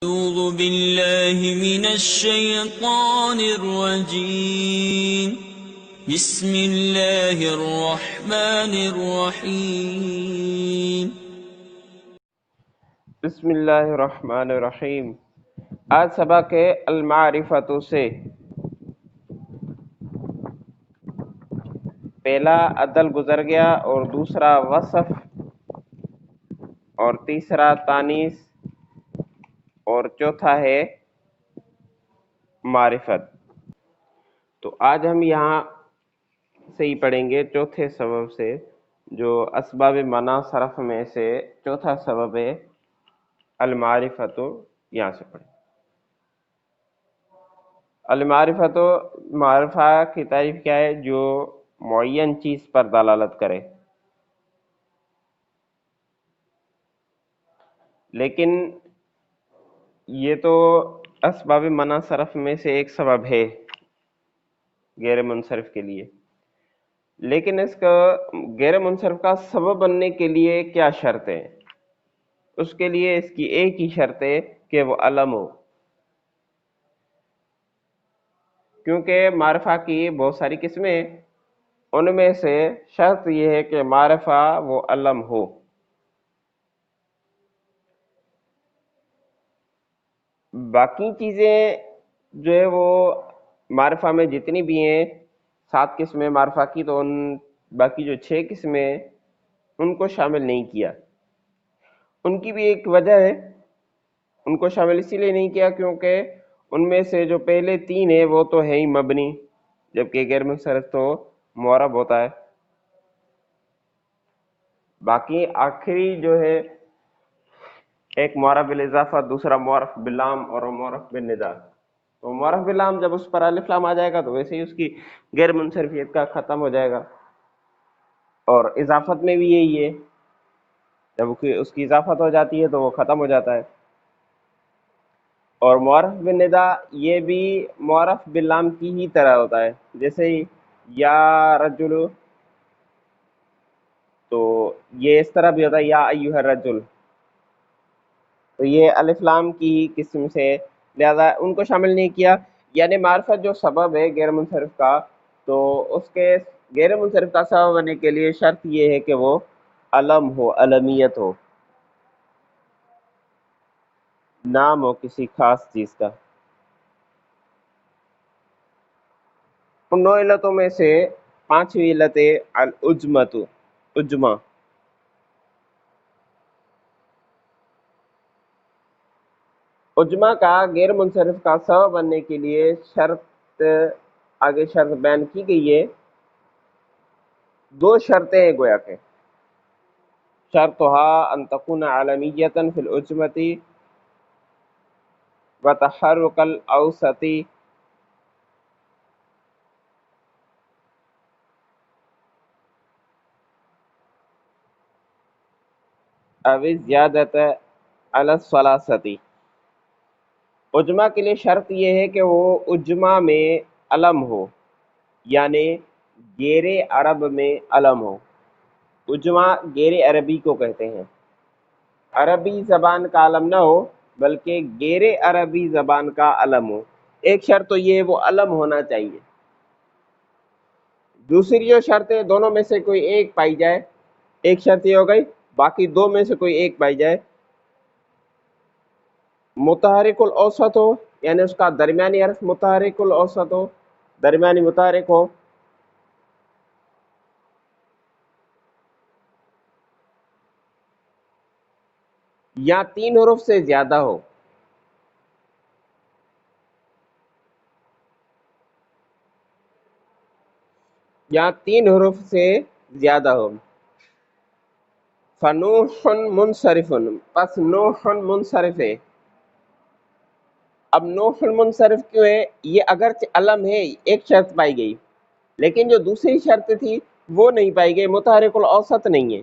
أعوذ بالله من الشيطان الرجيم بسم الله الرحمن الرحيم بسم اللہ الرحمن الرحیم۔ آج سبق ہے المعرفۃ سے۔ پہلا عدل گزر گیا اور دوسرا وصف اور تیسرا تانیث اور چوتھا ہے معرفت۔ تو آج ہم یہاں سے ہی پڑھیں گے چوتھے سبب سے، جو اسباب منع صرف میں سے چوتھا سبب ہے المعرفۃ۔ یہاں سے پڑھیں۔ المعرفۃ، معرفہ کی تعریف کیا ہے؟ جو معین چیز پر دلالت کرے۔ لیکن یہ تو اسباب منع صرف میں سے ایک سبب ہے غیر منصرف کے لیے، لیکن اس کا غیر منصرف کا سبب بننے کے لیے کیا شرط ہے؟ اس کے لیے اس کی ایک ہی شرط ہے کہ وہ علم ہو، کیونکہ معرفہ کی بہت ساری قسمیں، ان میں سے شرط یہ ہے کہ معرفہ وہ علم ہو۔ باقی چیزیں جو ہے وہ معرفہ میں جتنی بھی ہیں، 7 قسمیں معرفہ کی، تو ان باقی جو 6 قسمیں ان کو شامل نہیں کیا۔ ان کی بھی ایک وجہ ہے، ان کو شامل اسی لیے نہیں کیا کیونکہ ان میں سے جو پہلے 3 ہیں وہ تو ہے ہی مبنی، جبکہ غیر منصرف تو معرب ہوتا ہے۔ باقی آخری جو ہے ایک معرب بالاضافہ، دوسرا معرف باللام اور معرف بالندا۔ تو معرف باللام جب اس پر الف لام آ جائے گا تو ویسے ہی اس کی غیر منصرفیت کا ختم ہو جائے گا، اور اضافت میں بھی یہی ہے، جب اس کی اضافت ہو جاتی ہے تو وہ ختم ہو جاتا ہے۔ اور معرف بالندا یہ بھی معرف باللام کی ہی طرح ہوتا ہے، جیسے ہی یا رجل، تو یہ اس طرح بھی ہوتا ہے یا ایھا الرجل، تو یہ الف لام کی قسم سے، لہذا ان کو شامل نہیں کیا۔ یعنی معرفت جو سبب ہے غیر منصرف کا، تو اس کے غیر منصرف کا سبب بننے کے لیے شرط یہ ہے کہ وہ علم ہو، علمیت ہو، نام ہو کسی خاص چیز کا۔ ان 9 علتوں میں سے 5ویں علت ہے العجمۃ، عجمہ۔ عجمہ کا غیر منصرف کا سبب بننے کے لیے شرط، آگے شرط بیان کی گئی ہے۔ 2 شرطیں ہیں گویا کہ، شرطها ان تكون عالمیۃ فی العجمۃ وتحرک الاوسط او زیادۃ علی الثلاثۃ۔ عجمہ کے لیے شرط یہ ہے کہ وہ عجمہ میں علم ہو، یعنی غیر عرب میں علم ہو۔ عجمہ غیر عربی کو کہتے ہیں، عربی زبان کا علم نہ ہو بلکہ غیر عربی زبان کا علم ہو۔ ایک شرط تو یہ وہ علم ہونا چاہیے۔ دوسری جو شرط ہے، دونوں میں سے کوئی ایک پائی جائے، ایک شرط یہ ہو گئی، باقی 2 میں سے کوئی ایک پائی جائے۔ متحرک الاوسط ہو، یعنی اس کا درمیانی حرف متحرک الاوسط ہو، درمیانی متحرک ہو، یا 3 حروف سے زیادہ ہو۔ یا 3 حروف سے زیادہ ہو۔ فنوح منصرف، پس نوح منصرف ہے۔ اب نوح منصرف کیوں ہے؟ یہ اگرچہ علم ہے، ایک شرط پائی گئی، لیکن جو دوسری شرط تھی وہ نہیں پائی گئی، متحرک الاوسط نہیں ہے،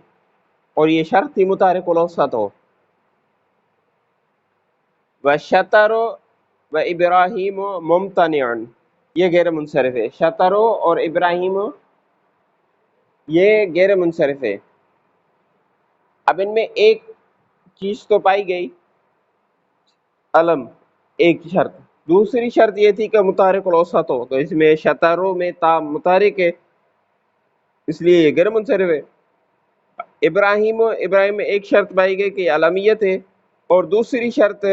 اور یہ شرط تھی متحرک الاوسط ہو۔ وَشَطَرُ وَإِبْرَاهِيمُ مُمْتَنِعٌ، یہ غیر منصرف ہے۔ شطر اور ابراہیم یہ غیر منصرف ہے۔ اب ان میں ایک چیز تو پائی گئی، علم ایک شرط. دوسری شرط یہ تھی کہ متحرک الاوسط ہو، تو اس میں شطروں میں تا متحرک ہے اس لیے یہ غیر منصرف ہے. ابراہیم میں ایک شرط پائی گئی کہ علمیت ہے، اور دوسری شرط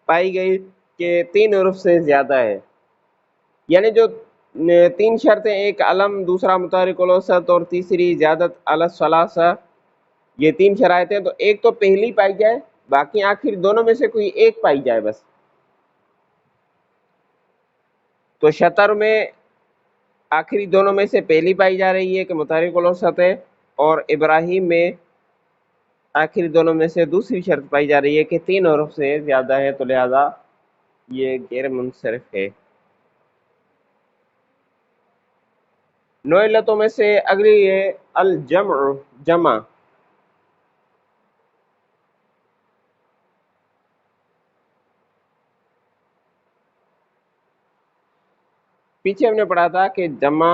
پائی گئی کہ 3 حروف سے زیادہ ہے. یعنی جو 3 شرطیں، ایک علم، دوسرا متحرک الاوسط اور تیسری زیادت علی الثلاثہ، یہ 3 شرائط ہیں. تو ایک تو پہلی پائی جائے، باقی آخر دونوں میں سے کوئی ایک پائی جائے بس. تو شطر میں آخری دونوں میں سے پہلی پائی جا رہی ہے کہ متحرک الاوسط ہے، اور ابراہیم میں آخری دونوں میں سے دوسری شرط پائی جا رہی ہے کہ 3 حروف سے زیادہ ہے، تو لہذا یہ غیر منصرف ہے. 9 علتوں میں سے اگلی ہے الجمع، جمع. پیچھے ہم نے پڑھا تھا کہ جمع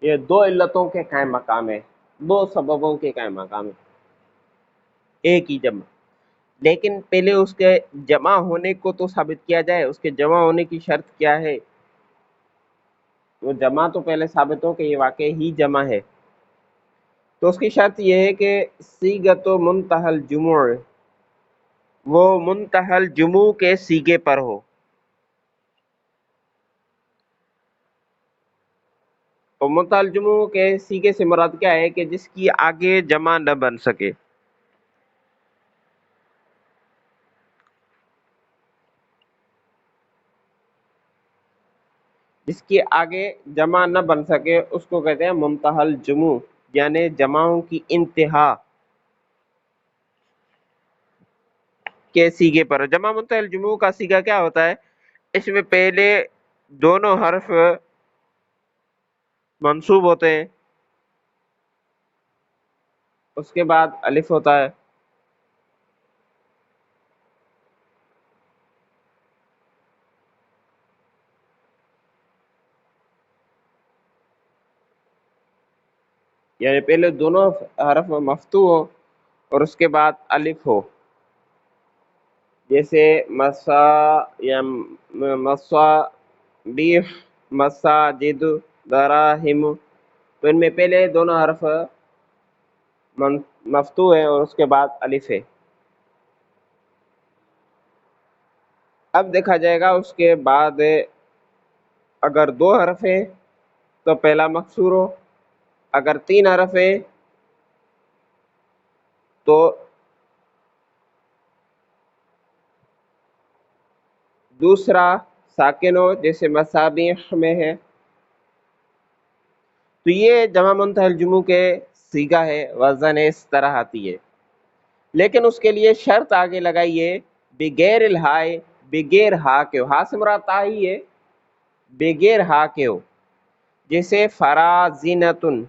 یہ 2 علتوں کے قائم مقام ہے، 2 سببوں کے قائم مقام ہے، ایک ہی جمع. لیکن پہلے اس کے جمع ہونے کو تو ثابت کیا جائے. اس کے جمع ہونے کی شرط کیا ہے؟ وہ جمع تو پہلے ثابت ہو کہ یہ واقعی ہی جمع ہے. تو اس کی شرط یہ ہے کہ صیغۃ منتہی الجموع، وہ منتہی الجموع کے صیغے پر ہو. اور منتہی الجموع کے صیغے سے مراد کیا ہے؟ کہ جس کی آگے جمع نہ بن سکے. جس کی آگے جمع نہ بن سکے اس کو کہتے ہیں منتہی الجموع، یعنی جمعوں کی انتہا کے صیغے پر. جمع منتہی الجموع کا صیغہ کیا ہوتا ہے؟ اس میں پہلے دونوں حرف منصوب ہوتے ہیں، اس کے بعد الف ہوتا ہے، یعنی پہلے دونوں حرف مفتوح ہو اور اس کے بعد الف ہو. جیسے مسا یا مصابیح، مساجد، دراہم، تو ان میں پہلے دونوں حرف مفتوح ہے اور اس کے بعد الف ہے. اب دیکھا جائے گا اس کے بعد اگر 2 حرف ہیں تو پہلا مکسور ہو، اگر 3 حرف ہیں تو دوسرا ساکن ہو، جیسے مصابیح میں ہے. تو یہ جمع منتہی الجموع کے صیغہ ہے، وزن اس طرح آتی ہے. لیکن اس کے لیے شرط آگے لگائیے، بغیر الہائے، بغیر ہا کے ہو. ہا سے مراد تا ہی ہے، بغیر ہا کے ہو. جیسے فرازینتن.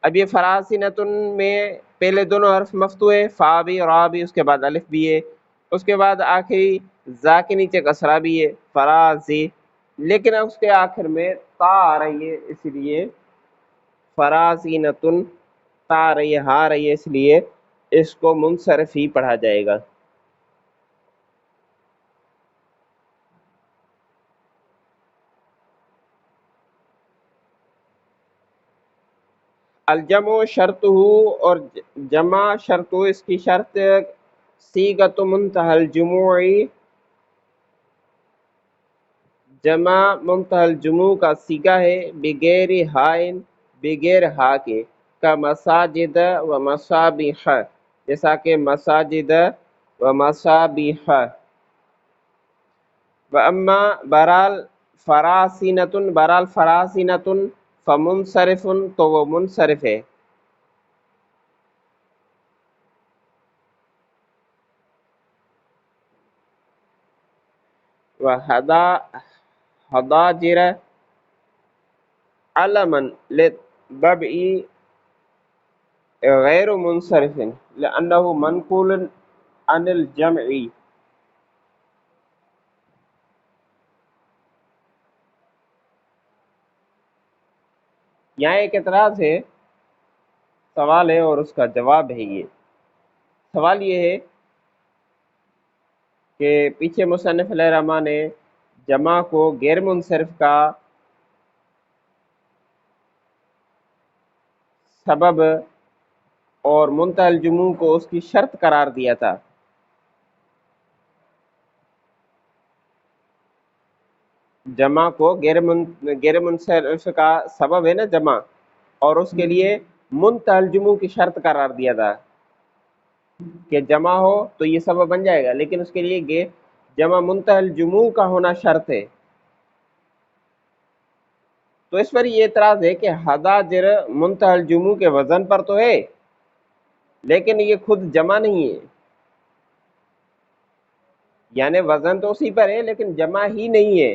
اب یہ فرازینتن میں پہلے دونوں حرف مفتوح ہے، فا بھی، را بھی، اس کے بعد الف بھی ہے، اس کے بعد آخری زا کے نیچے کسرہ بھی ہے، فرازی. لیکن اس کے آخر میں تا آ رہی ہے، اس لیے فرازینتن، تا آ رہی ہے، ہا آ رہی ہے، اس لیے اس کو منصرف ہی پڑھا جائے گا. الجمع شرط ہو، اور جمع شرط ہو، اس کی شرط صیغۃ منتہی الجموع، جمع منتہی الجموع کا صیغہ ہے، بغیر ہائن، بغیر ہا کے، کا مساجد و مصابیح، جیسا کہ مساجد و مصابیح. و اما برال فراسینتن، برال فراسینتن فمنصرفن، تو وہ منصرف ہے. و حضاجر علما للضبع غیر منصرف لأنه منقول عن الجمع. یہاں ایک اعتراض ہے، سوال ہے اور اس کا جواب ہے. یہ سوال یہ ہے کہ پیچھے مصنف علیہ الرحمہ نے جمع کو غیر منصرف کا سبب اور منتہی الجموع کو اس کی شرط قرار دیا تھا۔ جمع کو غیر منصرف کا سبب ہے نا جمع، اور اس کے لیے منتہی الجموع کی شرط قرار دیا تھا کہ جمع ہو تو یہ سبب بن جائے گا، لیکن اس کے لیے جمع منتہی الجموع کا ہونا شرط ہے۔ تو اس پر یہ اعتراض ہے کہ حداجر منتہی الجموع کے وزن پر تو ہے لیکن یہ خود جمع نہیں ہے، یعنی وزن تو اسی پر ہے لیکن جمع ہی نہیں ہے۔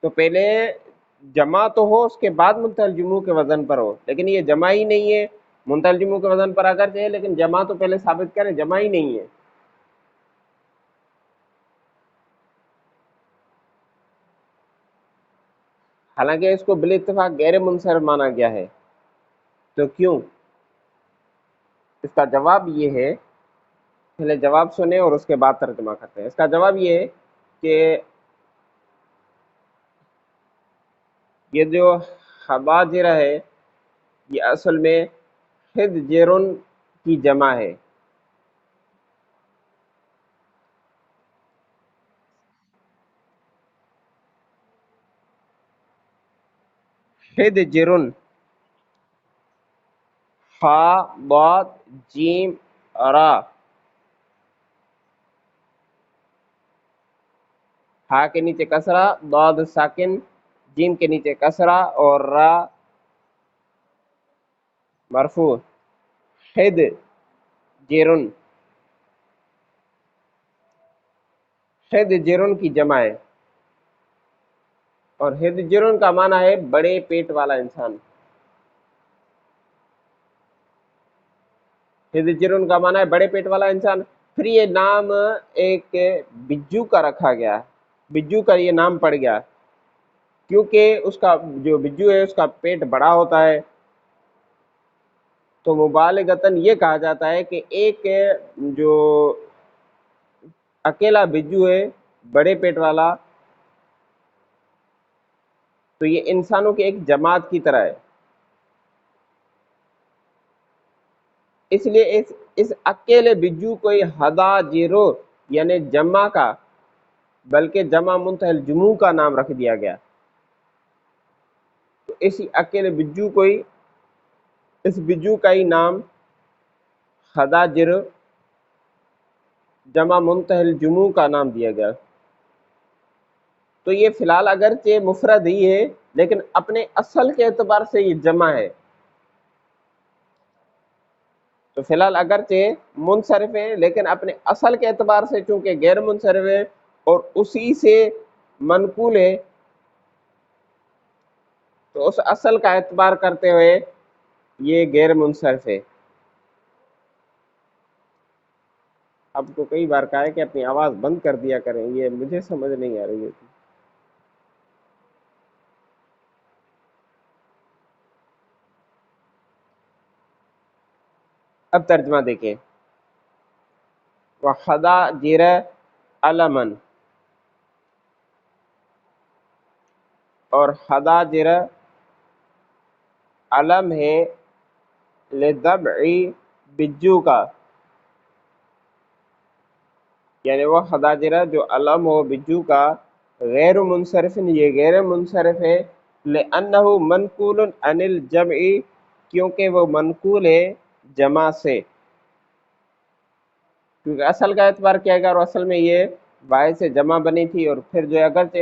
تو پہلے جمع تو ہو، اس کے بعد منتہی الجموع کے وزن پر ہو، لیکن یہ جمع ہی نہیں ہے۔ منتہی الجموع کے وزن پر اگر ہے لیکن جمع تو پہلے ثابت کریں، جمع ہی نہیں ہے۔ حالانکہ اس کو بالاتفاق غیر منصرف مانا گیا ہے، تو کیوں؟ اس کا جواب یہ ہے، پہلے جواب سنیں اور اس کے بعد ترجمہ کرتے ہیں۔ اس کا جواب یہ ہے کہ یہ جو حباجرہ ہے یہ اصل میں حدجرن کی جمع ہے۔ حدجرن، خا ضاد جیم را، ہا کے نیچے کسرہ، ضاد ساکن، جیم کے نیچے کسرہ اور را مرفوع۔ حد جرن، حد جرن کی جمع ہے، اور حد جرن کا معنی ہے بڑے پیٹ والا انسان۔ حد جرن کا معنی ہے بڑے پیٹ والا انسان۔ پھر یہ نام ایک بجو کا رکھا گیا، بجو کا یہ نام پڑ گیا کیونکہ اس کا جو بجو ہے اس کا پیٹ بڑا ہوتا ہے، تو مبالغتاً یہ کہا جاتا ہے کہ ایک جو اکیلا بجو ہے بڑے پیٹ والا، تو یہ انسانوں کی ایک جماعت کی طرح ہے۔ اس لیے اس اکیلے بجو کو حداجرو یعنی جمع کا بلکہ جمع منتہی الجموع کا نام رکھ دیا گیا۔ تو اسی اکیلے بجو کو ہی، اس بجو کا ہی نام حداجر جمع منتہی الجموع کا نام دیا گیا۔ تو یہ فی الحال اگرچہ مفرد ہی ہے لیکن اپنے اصل کے اعتبار سے یہ جمع ہے۔ تو فی الحال اگرچہ منصرف ہے لیکن اپنے اصل کے اعتبار سے چونکہ غیر منصرف ہے اور اسی سے منقول ہے، تو اس اصل کا اعتبار کرتے ہوئے یہ غیر منصرف ہے۔ آپ کو کئی بار کہا ہے کہ اپنی آواز بند کر دیا کریں، یہ مجھے سمجھ نہیں آ رہی ہے۔ اب ترجمہ دیکھیں، وَحَدَاجِرَ عَلَمًا، اور حداجر علم ہے لِضَبْعِ بجو کا، یعنی وہ حداجرہ جو علم ہو بجو کا، غیر منصرف، یہ غیر منصرف ہے، لِأَنَّهُ مَنْقُولٌ عَنِ الْجَمْعِ، کیونکہ وہ منقول ہے جمع سے، کیونکہ اصل کا اعتبار کیا گیا اور اصل میں یہ باعث سے جمع بنی تھی، اور پھر جو اگرچہ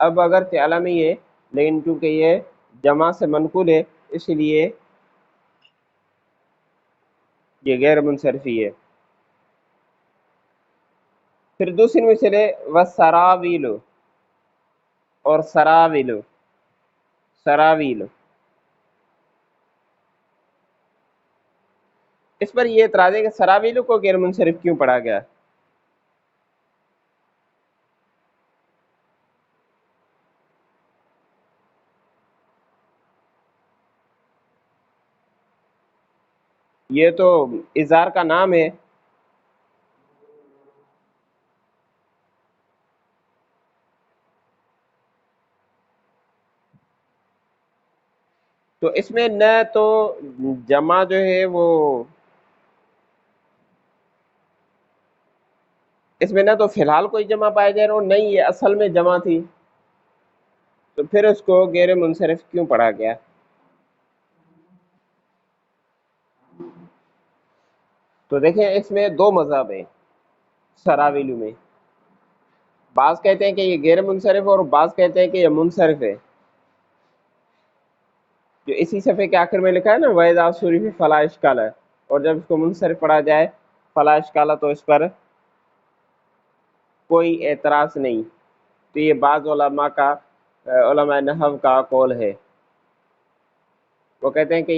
اب اگرچہ علم ہی ہے لیکن چونکہ یہ جمع سے منقول ہے اس لیے یہ غیر منصرفی ہے۔ پھر دوسری مثال ہے وَسَرَاوِيلُ، اور سراویل، سراویل، اس پر یہ اعتراض ہے کہ سراویل کو غیر منصرف کیوں پڑھا گیا؟ یہ تو اظہار کا نام ہے، تو اس میں نہ تو جمع جو ہے وہ اس میں نہ تو فی الحال کوئی جمع پایا جائے اور نہیں یہ اصل میں جمع تھی، تو پھر اس کو غیر منصرف کیوں پڑھا گیا؟ تو دیکھیں اس میں دو مذہب ہیں سراویلو میں، بعض کہتے ہیں کہ یہ غیر منصرف اور بعض کہتے ہیں کہ یہ منصرف ہے، جو اسی صفحے کے آخر میں لکھا ہے نا وَإِذَا صُرِفَ فَلَا إِشْكَالَ، اور جب اس کو منصرف پڑھا جائے فلا اشکالہ تو اس پر کوئی اعتراض نہیں۔ تو یہ بعض علماء نحو کا قول ہے، وہ کہتے ہیں کہ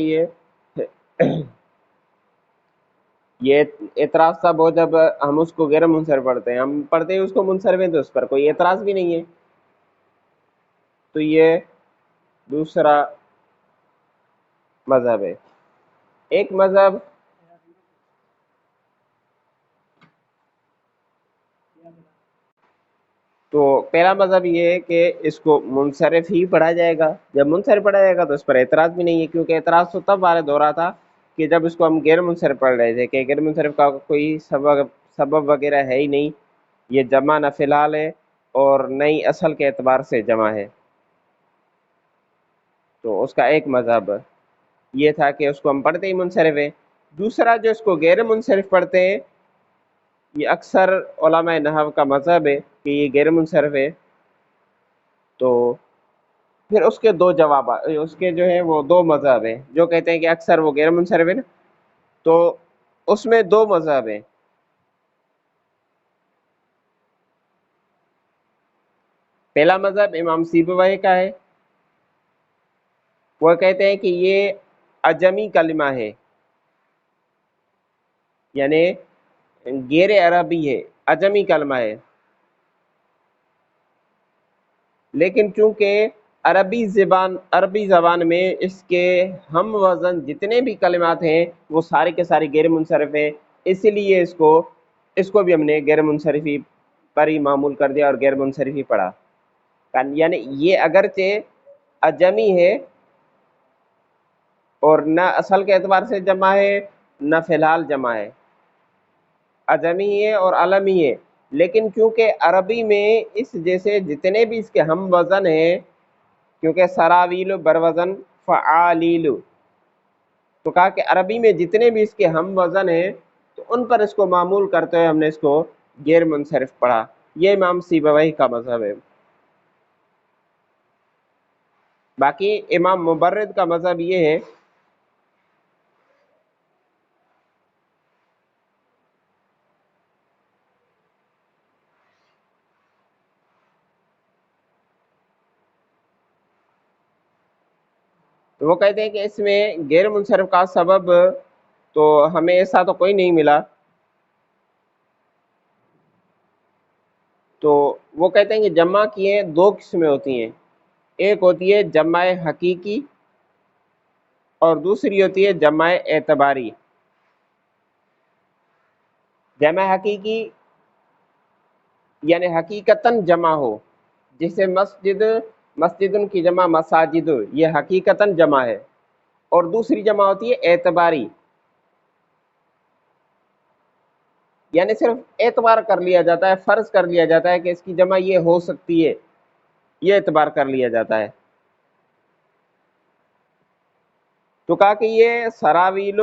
یہ اعتراض تب ہو جب ہم اس کو غیر منصرف پڑھتے ہیں، ہم پڑھتے ہیں اس کو منصرف ہیں تو اس پر کوئی اعتراض بھی نہیں ہے۔ تو یہ دوسرا مذہب ہے۔ ایک مذہب تو پہلا مذہب یہ ہے کہ اس کو منصرف ہی پڑھا جائے گا، جب منصرف پڑھا جائے گا تو اس پر اعتراض بھی نہیں ہے، کیونکہ اعتراض تو تب وارد ہو رہا تھا کہ جب اس کو ہم غیر منصرف پڑھ رہے تھے کہ غیر منصرف کا کوئی سبب وغیرہ ہے ہی نہیں، یہ جمع نہ فی الحال ہے اور نہ ہی اصل کے اعتبار سے جمع ہے۔ تو اس کا ایک مذہب یہ تھا کہ اس کو ہم پڑھتے ہی منصرف ہے۔ دوسرا جو اس کو غیر منصرف پڑھتے ہیں، یہ اکثر علماء نحو کا مذہب ہے کہ یہ غیر منصرف ہے۔ تو پھر اس کے دو جواب، اس کے جو ہے وہ دو مذہب ہیں جو کہتے ہیں کہ اکثر وہ غیر منصرف ہے نا، تو اس میں دو مذہب ہیں۔ پہلا مذہب امام سیبویہ کا ہے، وہ کہتے ہیں کہ یہ عجمی کلمہ ہے، یعنی غیر عربی ہے، عجمی کلمہ ہے، لیکن چونکہ عربی زبان میں اس کے ہم وزن جتنے بھی کلمات ہیں وہ سارے کے سارے غیر منصرف ہیں، اسی لیے اس کو بھی ہم نے غیر منصرفی پر ہی معمول کر دیا اور غیر منصرفی پڑھا۔ یعنی یہ اگرچہ عجمی ہے اور نہ اصل کے اعتبار سے جمع ہے نہ فی الحال جمع ہے، عجمی ہے اور علمی ہے، لیکن چونکہ عربی میں اس جیسے جتنے بھی اس کے ہم وزن ہیں، کیونکہ سراویل بروزن فعالیل، تو کہا کہ عربی میں جتنے بھی اس کے ہم وزن ہیں تو ان پر اس کو معمول کرتے ہوئے ہم نے اس کو غیر منصرف پڑھا۔ یہ امام سیبویہ کا مذہب ہے۔ باقی امام مبرد کا مذہب یہ ہے وہ کہتے ہیں کہ اس میں غیر منصرف کا سبب تو ہمیں ایسا تو کوئی نہیں ملا، تو وہ کہتے ہیں کہ جمع کی ہیں دو قسمیں ہوتی ہیں، ایک ہوتی ہے جمع حقیقی اور دوسری ہوتی ہے جمع اعتباری۔ جمع حقیقی یعنی حقیقتاً جمع ہو، جیسے مسجدن کی جمع مساجد، یہ حقیقتاً جمع ہے، اور دوسری جمع ہوتی ہے اعتباری، یعنی صرف اعتبار کر لیا جاتا ہے، فرض کر لیا جاتا ہے کہ اس کی جمع یہ ہو سکتی ہے، یہ اعتبار کر لیا جاتا ہے۔ تو کہا کہ یہ سراویل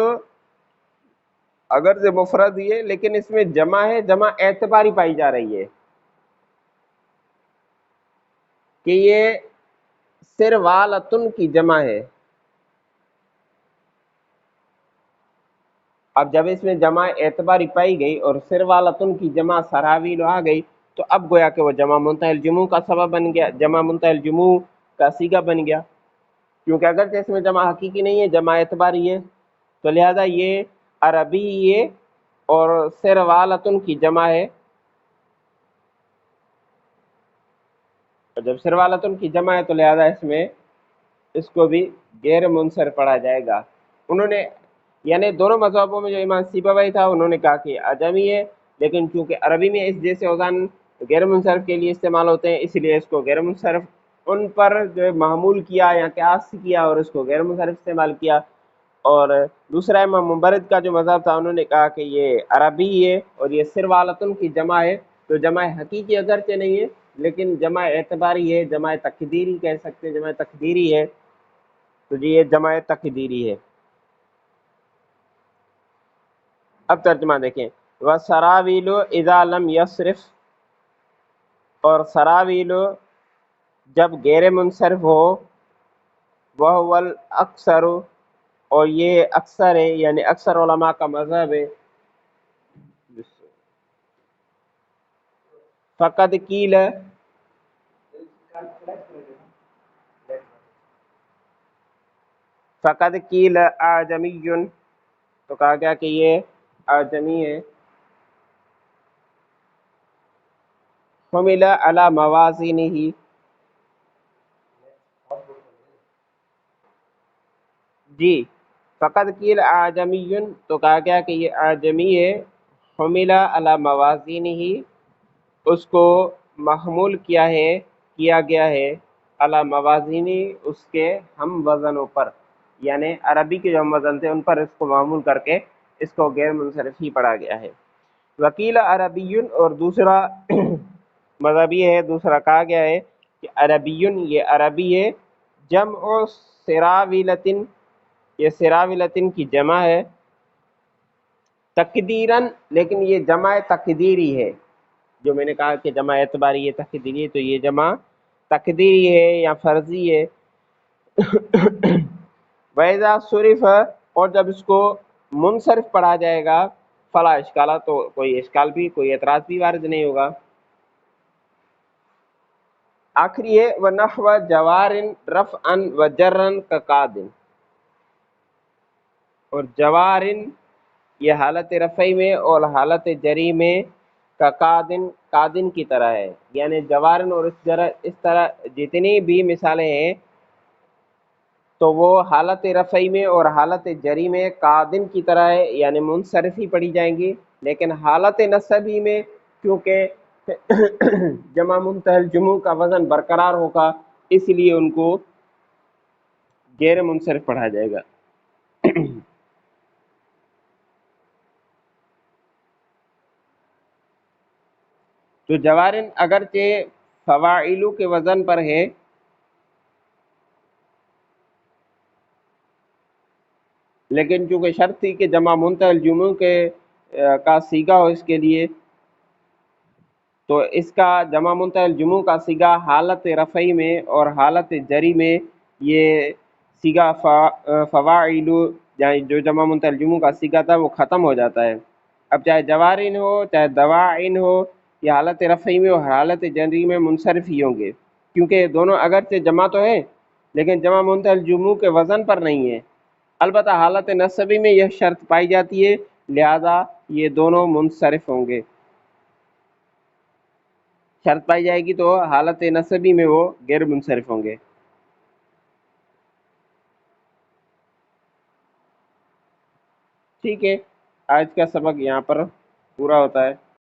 اگر سے مفرد ہی ہے لیکن اس میں جمع ہے، جمع اعتباری پائی جا رہی ہے، کہ یہ سروالتن کی جمع ہے۔ اب جب اس میں جمع اعتباری پائی گئی اور سروالتن کی جمع سراویل آ گئی تو اب گویا کہ وہ جمع منتہی الجموع کا سبب بن گیا، جمع منتہی الجموع کا صیغہ بن گیا، کیونکہ اگرچہ اس میں جمع حقیقی نہیں ہے، جمع اعتباری ہے، تو لہذا یہ عربی ہے اور سروالتن کی جمع ہے، اور جب سروالتن کی جمع ہے تو لہذا اس کو بھی غیر منصرف پڑھا جائے گا۔ انہوں نے یعنی دونوں مذہبوں میں جو امام سیبویہ تھا انہوں نے کہا کہ عجمی ہے، لیکن چونکہ عربی میں اس جیسے اوزان غیر منصرف کے لیے استعمال ہوتے ہیں اس لیے اس کو غیر منصرف ان پر جو ہے محمول کیا یا قیاس کیا اور اس کو غیر منصرف استعمال کیا۔ اور دوسرا امام مبرد کا جو مذہب تھا، انہوں نے کہا کہ یہ عربی ہے اور یہ سروالتن کی جمع ہے، تو جمع حقیقی اگرچہ نہیں ہے لیکن جمع اعتباری ہے، جمع تقدیری کہہ سکتے ہیں، جمع تقدیری ہے، تو جی یہ جمع تقدیری ہے۔ اب ترجمہ دیکھیں، وَسَرَاوِيلُ اِذَا لَمْ يَصْرِفْ، اور سراویل جب غیر منصرف ہو، وَهُوَ الْأَكْثَرُ، اور یہ اکثر ہے، یعنی اکثر علماء کا مذہب ہے۔ فقد قیل، فقد قیل اعجمی، تو کہا گیا کہ یہ اعجمی ہے۔ حمل علی موازینہ، جی فقد قیل اعجمی، تو کہا گیا کہ یہ اعجمی ہے۔ حمل علی موازینہ، اس کو محمول کیا گیا ہے علی موازینی، اس کے ہم وزنوں پر، یعنی عربی کے جو ہم وزن تھے ان پر اس کو معمول کر کے اس کو غیر منصرف ہی پڑھا گیا ہے۔ وکیل عربی، اور دوسرا مذہب یہ ہے، دوسرا کہا گیا ہے کہ عربی یہ عربی ہے، جمع سراویلتن، یہ سراویلتن کی جمع ہے، تقدیراً، لیکن یہ جمع تقدیری ہے، جو میں نے کہا کہ جمع اعتباری ہے تقدیری ہے، تو یہ جمع تقدیری ہے یا فرضی ہے۔ وَإِذَا صُرِفَ، اور جب اس کو منصرف پڑھا جائے گا، فلا اشکالہ، تو کوئی اشکال بھی، کوئی اعتراض بھی وارد نہیں ہوگا۔ آخری ہے وَنَحْوَ جَوَارٍ رَفْعًا وَجَرًّا كَقَادٍ، اور جوارن یہ حالت رفعی میں اور حالت جری میں کا قادن کی طرح ہے، یعنی جوارن اور اس طرح جتنی بھی مثالیں ہیں تو وہ حالت رفعی میں اور حالت جری میں قادن کی طرح ہے، یعنی منصرف ہی پڑھی جائیں گی، لیکن حالت نصبی میں کیونکہ جمع منتہی الجموع کا وزن برقرار ہوگا، اس لیے ان کو غیر منصرف پڑھا جائے گا۔ تو جوارن اگرچہ فواعلو کے وزن پر ہے، لیکن چونکہ شرط تھی کہ جمع منتہی الجموع کا صیغہ ہو اس کے لیے، تو اس کا جمع منتہی الجموع کا صیغہ حالت رفعی میں اور حالت جری میں یہ صیغہ فواعلو، یعنی جو جمع منتہی الجموع کا صیغہ تھا وہ ختم ہو جاتا ہے۔ اب چاہے جوارن ہو چاہے دواعن ہو، یہ حالت رفعی میں اور حالت جری میں منصرف ہی ہوں گے، کیونکہ دونوں اگرچہ جمع تو ہیں لیکن جمع منتہی الجموع کے وزن پر نہیں ہے۔ البتہ حالت نصبی میں یہ شرط پائی جاتی ہے، لہذا یہ دونوں منصرف ہوں گے۔ شرط پائی جائے گی تو حالت نصبی میں وہ غیر منصرف ہوں گے۔ ٹھیک ہے، آج کا سبق یہاں پر پورا ہوتا ہے۔